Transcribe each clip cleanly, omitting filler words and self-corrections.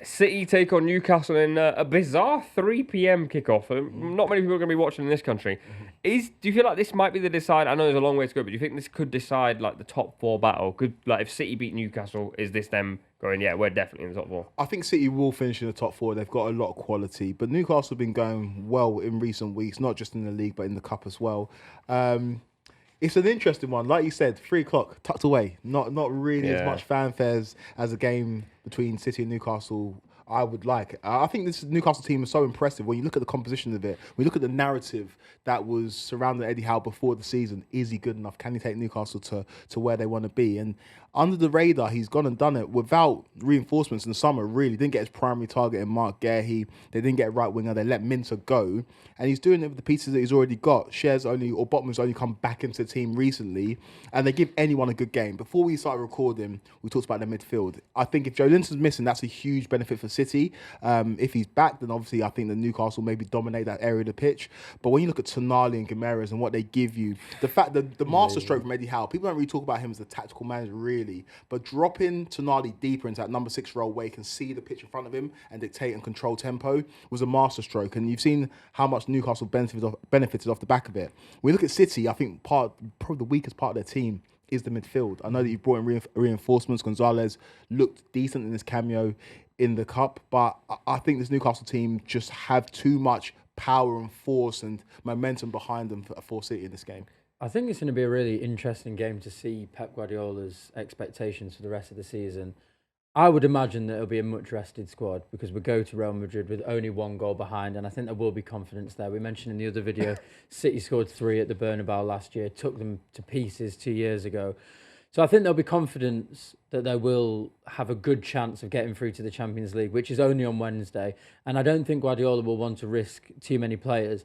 City take on Newcastle in a bizarre 3 p.m. kickoff. Not many people are going to be watching in this country. Do you feel like this might be the decide? I know there's a long way to go, but do you think this could decide like the top four battle? Could like if City beat Newcastle, is this them going? Yeah, we're definitely in the top four. I think City will finish in the top four. They've got a lot of quality, but Newcastle have been going well in recent weeks, not just in the league but in the cup as well. It's an interesting one, like you said, 3 o'clock tucked away. Not really as much fanfare as a game between City and Newcastle. I would like. I think this Newcastle team is so impressive when you look at the composition of it. When you look at the narrative that was surrounding Eddie Howe before the season. Is he good enough? Can he take Newcastle to where they want to be? And under the radar, he's gone and done it without reinforcements in the summer, really. Didn't get his primary target in Mark Guehi. They didn't get a right winger. They let Minter go. And he's doing it with the pieces that he's already got. Botman's only come back into the team recently. And they give anyone a good game. Before we started recording, we talked about their midfield. I think if Joe Linton's missing, that's a huge benefit for City. If he's back, then obviously I think that Newcastle maybe dominate that area of the pitch. But when you look at Tonali and Guimaraes and what they give you, the fact that the masterstroke from Eddie Howe, people don't really talk about him as a tactical manager, really. But dropping Tonali deeper into that number 6 role where he can see the pitch in front of him and dictate and control tempo was a masterstroke. And you've seen how much Newcastle benefited off the back of it. When we look at City, I think probably the weakest part of their team is the midfield. I know that you've brought in reinforcements. Gonzalez looked decent in his cameo in the cup, but I think this Newcastle team just have too much power and force and momentum behind them for City in this game. I think it's going to be a really interesting game to see Pep Guardiola's expectations for the rest of the season. I would imagine that it'll be a much rested squad because we go to Real Madrid with only 1 goal behind, and I think there will be confidence there. We mentioned in the other video, City scored 3 at the Bernabeu last year, took them to pieces 2 years ago. So I think there'll be confidence that they will have a good chance of getting through to the Champions League, which is only on Wednesday. And I don't think Guardiola will want to risk too many players.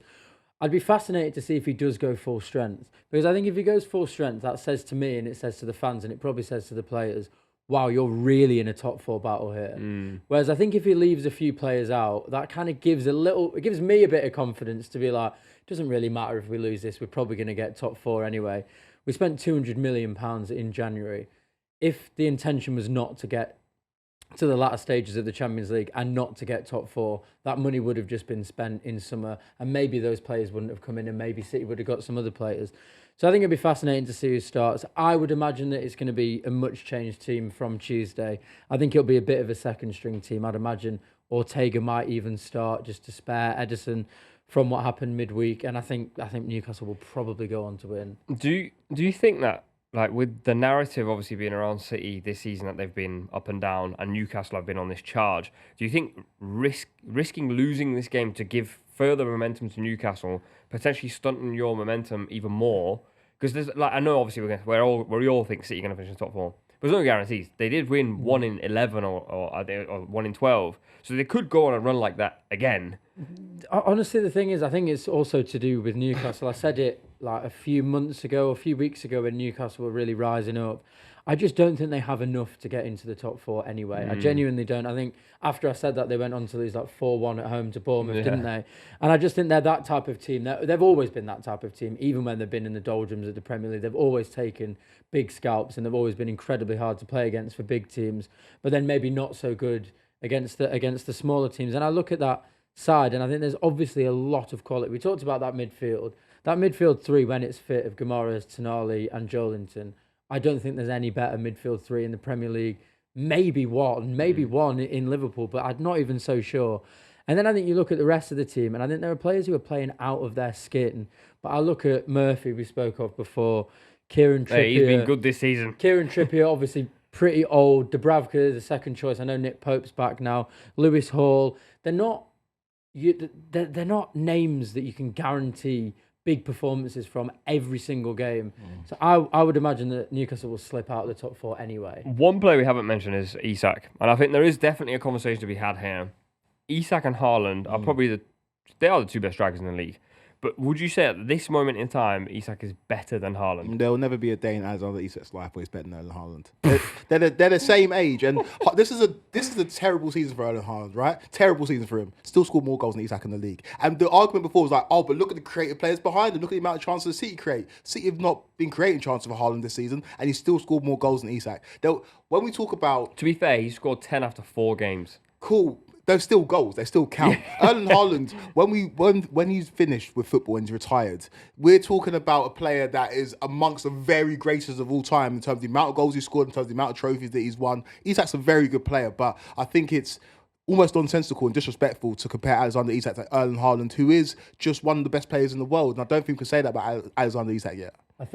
I'd be fascinated to see if he does go full strength. Because I think if he goes full strength, that says to me and it says to the fans and it probably says to the players, wow, you're really in a top 4 battle here. Whereas I think if he leaves a few players out, that kind of gives it gives me a bit of confidence to be like, it doesn't really matter if we lose this, we're probably going to get top 4 anyway. We spent £200 million in January. If the intention was not to get to the latter stages of the Champions League and not to get top 4, that money would have just been spent in summer and maybe those players wouldn't have come in and maybe City would have got some other players. So I think it'd be fascinating to see who starts. I would imagine that it's going to be a much changed team from Tuesday. I think it'll be a bit of a second string team. I'd imagine Ortega might even start just to spare Edison from what happened midweek, and I think Newcastle will probably go on to win. Do you think that, like, with the narrative obviously being around City this season that they've been up and down and Newcastle have been on this charge, do you think risking losing this game to give further momentum to Newcastle, potentially stunting your momentum even more? Because there's, like, I know obviously we all think City are going to finish in the top 4. But there's no guarantees. They did win 1 in 11 or 1 in 12. So they could go on a run like that again. Honestly, the thing is, I think it's also to do with Newcastle. I said it like a few weeks ago when Newcastle were really rising up. I just don't think they have enough to get into the top 4 anyway. I genuinely don't. I think after I said that, they went on to lose like 4-1 at home to Bournemouth, didn't they? And I just think they're that type of team. They've always been that type of team, even when they've been in the doldrums of the Premier League. They've always taken big scalps and they've always been incredibly hard to play against for big teams, but then maybe not so good against the smaller teams. And I look at that side and I think there's obviously a lot of quality. We talked about that midfield. That midfield 3, when it's fit, of Guimaraes, Tonali and Joelinton, I don't think there's any better midfield 3 in the Premier League. Maybe one in Liverpool, but I'm not even so sure. And then I think you look at the rest of the team, and I think there are players who are playing out of their skin. But I look at Murphy, we spoke of before, Kieran Trippier. He's been good this season. Kieran Trippier, obviously pretty old. Dubravka, the second choice. I know Nick Pope's back now. Lewis Hall. They're not names that you can guarantee big performances from every single game. So I would imagine that Newcastle will slip out of the top 4 anyway. One player we haven't mentioned is Isak. And I think there is definitely a conversation to be had here. Isak and Haaland are probably they are the 2 best strikers in the league. But would you say at this moment in time, Isak is better than Haaland? There will never be a day in Alexander Isak's life where he's better than Haaland. They're the same age, and this is a terrible season for Erling Harland, right? Terrible season for him. Still scored more goals than Isak in the league. And the argument before was like, oh, but look at the creative players behind him. Look at the amount of chances City create. City have not been creating chances for Haaland this season, and he still scored more goals than Isak. When we talk about, To be fair, he scored 10 after 4 games. cool. They're still goals. They still count. Erling Harland, when he's finished with football and he's retired, we're talking about a player that is amongst the very greatest of all time in terms of the amount of goals he scored, in terms of the amount of trophies that he's won. Isak's a very good player, but I think it's almost nonsensical and disrespectful to compare Alexander Isak to Erling Harland, who is just one of the best players in the world. And I don't think we can say that about Alexander Isak yet. I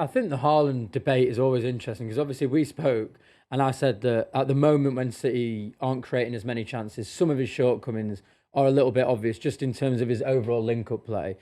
think the Haaland debate is always interesting because obviously we spoke and I said that at the moment when City aren't creating as many chances, some of his shortcomings are a little bit obvious just in terms of his overall link-up play.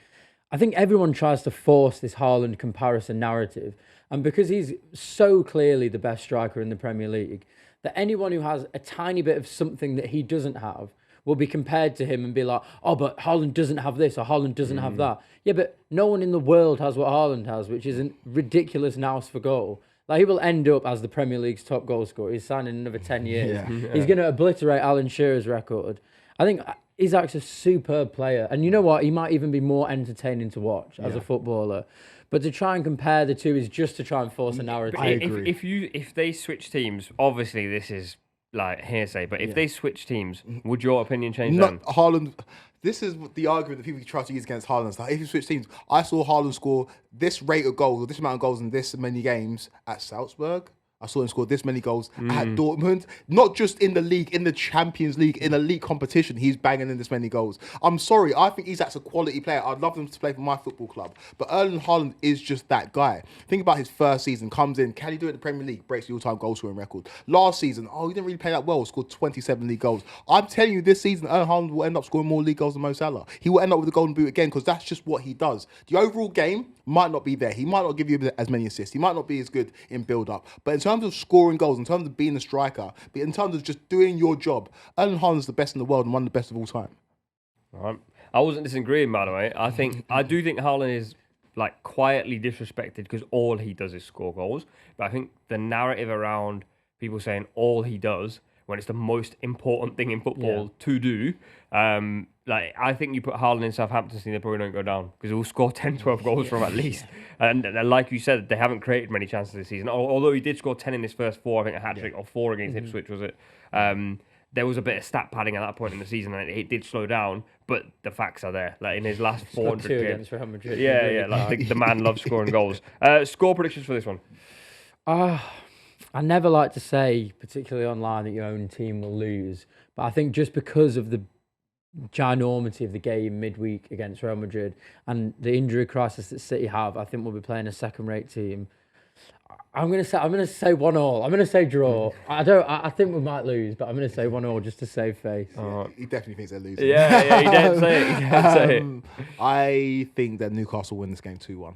I think everyone tries to force this Haaland comparison narrative, and because he's so clearly the best striker in the Premier League, that anyone who has a tiny bit of something that he doesn't have will be compared to him and be like, oh, but Haaland doesn't have this or Haaland doesn't have that. Yeah, but no one in the world has what Haaland has, which is a ridiculous nous for goal. Like, he will end up as the Premier League's top goal scorer. He's signing another 10 years. Yeah. He's going to obliterate Alan Shearer's record. I think Isak's a superb player. And you know what? He might even be more entertaining to watch as a footballer. But to try and compare the two is just to try and force a narrative. I agree. If they switch teams, obviously this is like hearsay, but if they switch teams, would your opinion change then? Haaland. This is the argument that people try to use against Haaland. Like, if you switch teams, I saw Haaland score this rate of goals or this amount of goals in this many games at Salzburg. I saw him score this many goals at Dortmund. Not just in the league, in the Champions League, in a league competition, he's banging in this many goals. I'm sorry, I think Isak's a quality player. I'd love him to play for my football club. But Erling Harland is just that guy. Think about his first season, comes in, can he do it in the Premier League? Breaks the all-time goal scoring record. Last season, he didn't really play that well, scored 27 league goals. I'm telling you, this season, Erling Harland will end up scoring more league goals than Mo Salah. He will end up with the golden boot again because that's just what he does. The overall game might not be there. He might not give you as many assists. He might not be as good in build-up. But in terms of scoring goals, in terms of being a striker, but in terms of just doing your job, Erling Haaland's the best in the world and one of the best of all time. All right. I wasn't disagreeing, by the way. I do think Haaland is like quietly disrespected because all he does is score goals. But I think the narrative around people saying all he does when it's the most important thing in football to do, like, I think you put Haaland in Southampton, they probably don't go down because he'll score 10, 12 goals from at least. And like you said, they haven't created many chances this season. Although he did score 10 in his first four, I think a hat-trick, or 4 against Ipswich, was it? There was a bit of stat padding at that point in the season, and it did slow down, but the facts are there. Like, in his last 400 games. Against Real Madrid. Yeah, like the man loves scoring goals. Score predictions for this one? I never like to say, particularly online, that your own team will lose. But I think just because of the ginormity of the game midweek against Real Madrid and the injury crisis that City have, I think we'll be playing a second-rate team. I'm gonna say 1-1. I'm gonna say draw. I think we might lose, but I'm gonna say 1-1 just to save face. He definitely thinks they're losing. Yeah, he didn't say it. He didn't say it. I think that Newcastle win this game 2-1.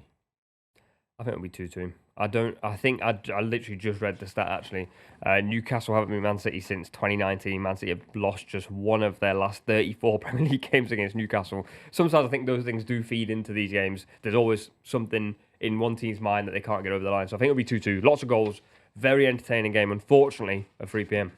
I think it'll be 2-2. I literally just read the stat, actually. Newcastle haven't been Man City since 2019. Man City have lost just one of their last 34 Premier League games against Newcastle. Sometimes I think those things do feed into these games. There's always something in one team's mind that they can't get over the line. So I think it'll be 2-2. Lots of goals. Very entertaining game. Unfortunately, at 3 p.m.